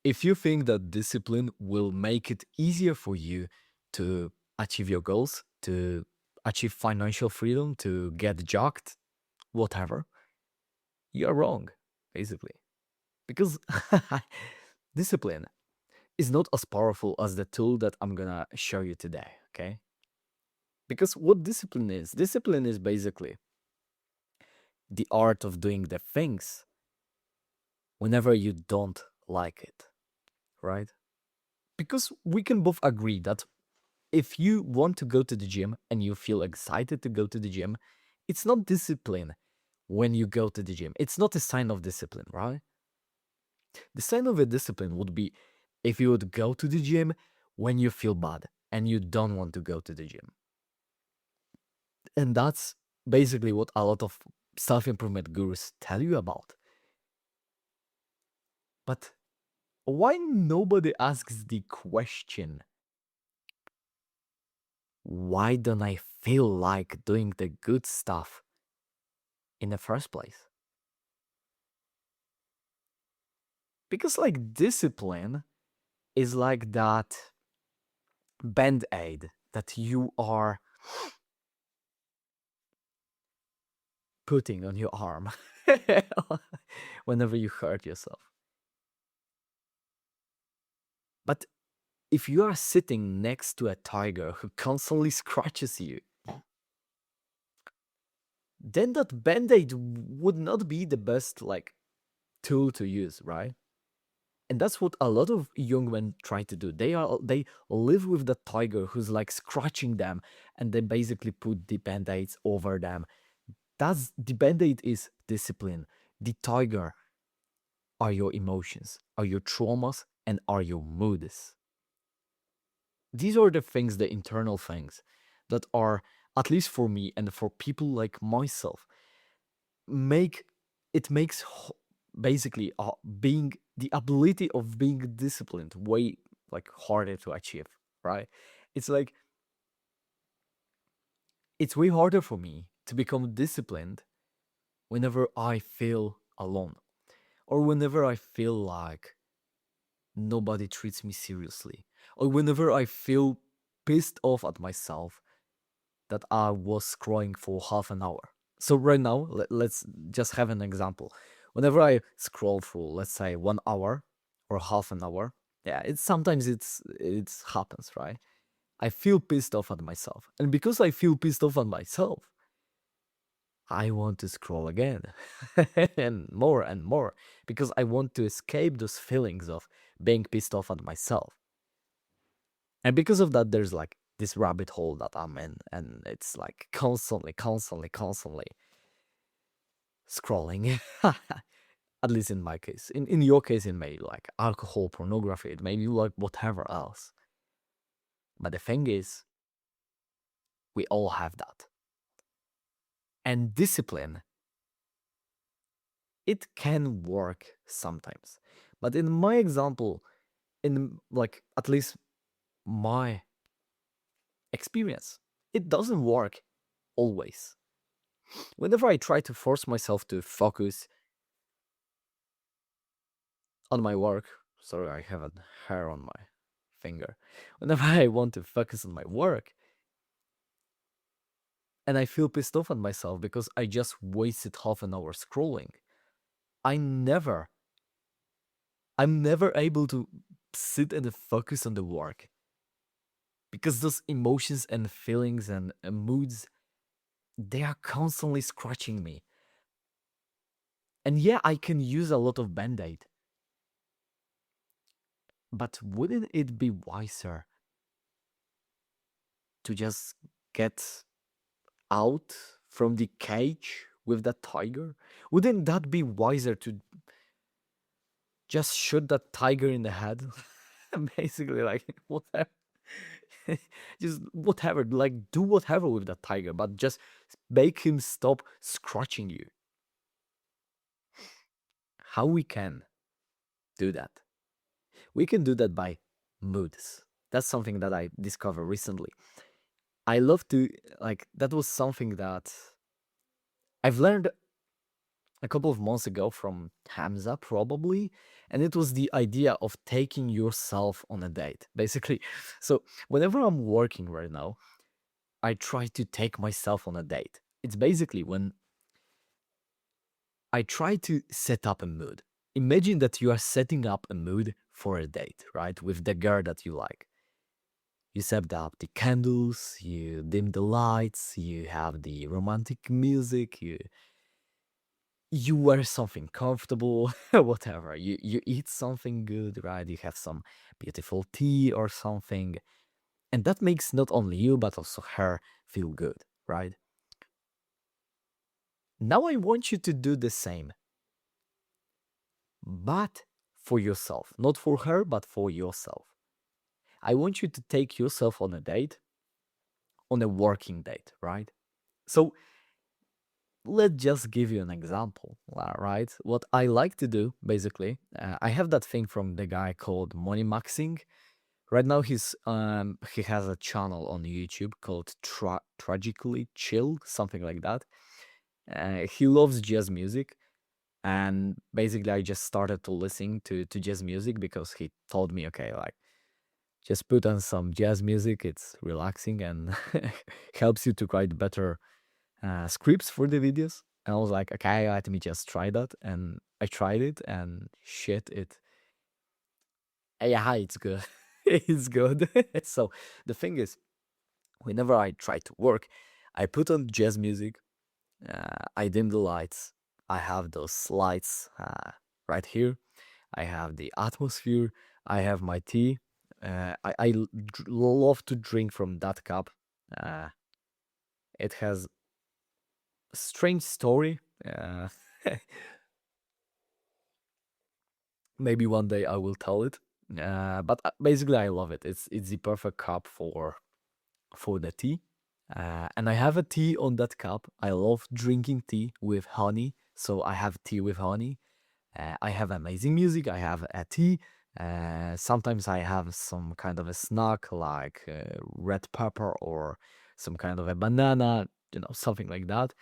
if you think that discipline will make it easier for you to achieve your goals, to achieve financial freedom, to get jacked, whatever, you're wrong, basically. Because discipline is not as powerful as the tool that I'm gonna show you today, okay? Because what discipline is basically the art of doing the things whenever you don't like it, right? Because we can both agree that if you want to go to the gym and you feel excited to go to the gym, it's not discipline when you go to the gym. It's not a sign of discipline, right? The sign of a discipline would be if you would go to the gym when you feel bad and you don't want to go to the gym. And that's basically what a lot of self improvement gurus tell you about. But why nobody asks the question, why don't I feel like doing the good stuff in the first place? Because, like, discipline is like that band aid that you are putting on your arm whenever you hurt yourself. But if you are sitting next to a tiger who constantly scratches you, then that band-aid would not be the best like tool to use, right? And that's what a lot of young men try to do. They live with the tiger who's like scratching them, and they basically put the band-aids over them. That's the band-aid is discipline. The tiger are your emotions, are your traumas, and are your moods. These are the things, the internal things that are, at least for me and for people like myself, make it makes basically being the ability of being disciplined way like harder to achieve, right? It's like it's way harder for me to become disciplined whenever I feel alone or whenever I feel like nobody treats me seriously or whenever I feel pissed off at myself that I was scrolling for half an hour. So right now, let's just have an example. Whenever I scroll through, let's say 1 hour or half an hour, yeah, it's sometimes it happens, right? I feel pissed off at myself, and because I feel pissed off at myself, I want to scroll again, and more, because I want to escape those feelings of being pissed off at myself. And because of that, there's like this rabbit hole that I'm in, and it's like constantly scrolling. At least in my case. In your case, it may be like alcohol, pornography, it may be like whatever else. But the thing is, we all have that. And discipline, it can work sometimes. But in my example, in like at least my experience, it doesn't work always. Whenever I try to force myself to focus on my work, sorry, I have a hair on my finger. Whenever I want to focus on my work, and I feel pissed off at myself because I just wasted half an hour scrolling, I never, I'm never able to sit and focus on the work because those emotions and feelings and moods, they are constantly scratching me. And yeah, I can use a lot of band-aid, but wouldn't it be wiser to just get out from the cage with that tiger? Wouldn't that be wiser to just shoot that tiger in the head? Basically, like whatever. Just whatever, like do whatever with that tiger, but just make him stop scratching you. How we can do that? We can do that by moods. That's something that I discovered recently. I love to like that was something that I've learned a couple of months ago from Hamza, probably. And it was the idea of taking yourself on a date, basically. So, whenever I'm working right now, I try to take myself on a date. It's basically when I try to set up a mood. Imagine that you are setting up a mood for a date, right? With the girl that you like. You set up the candles, you dim the lights, you have the romantic music, you wear something comfortable, whatever. You eat something good, right? You have some beautiful tea or something. And that makes not only you but also her feel good, right? Now I want you to do the same, but for yourself. Not for her, but for yourself. I want you to take yourself on a date, on a working date, right? So let's just give you an example, right? What I like to do, basically, I have that thing from the guy called Money Maxing. Right now, he has a channel on YouTube called Tragically Chill, something like that. He loves jazz music, and basically, I just started to listen to jazz music because he told me, okay, like just put on some jazz music. It's relaxing and helps you to write better scripts for the videos. And I was like, okay, let me just try that. And I tried it, and shit, yeah, it's good. It's good. So the thing is, whenever I try to work, I put on jazz music, I dim the lights, I have those lights right here, I have the atmosphere, I have my tea. Love to drink from that cup. Uh, it has a strange story. Maybe one day I will tell it. But basically, I love it. It's the perfect cup for the tea. And I have a tea on that cup. I love drinking tea with honey, so I have tea with honey. I have amazing music. I have a tea. Sometimes I have some kind of a snack like red pepper or some kind of a banana, something like that.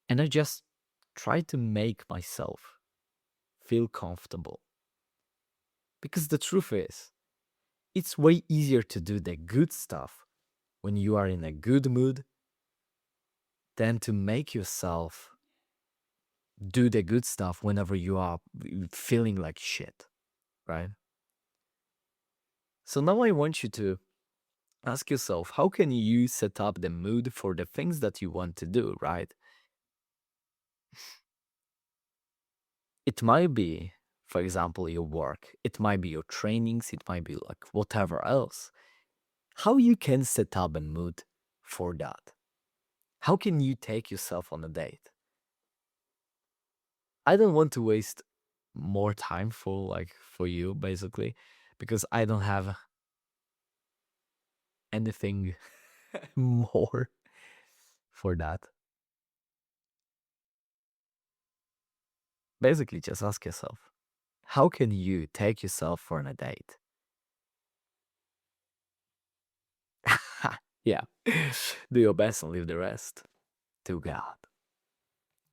And I just try to make myself feel comfortable. Because the truth is, it's way easier to do the good stuff when you are in a good mood than to make yourself do the good stuff whenever you are feeling like shit, right? So now I want you to ask yourself, how can you set up the mood for the things that you want to do, right? It might be, for example, your work, it might be your trainings, it might be like whatever else. How you can set up a mood for that? How can you take yourself on a date? I don't want to waste more time for you basically because I don't have anything more for that. Basically, just ask yourself, how can you take yourself on a date? Yeah. Do your best and leave the rest to God.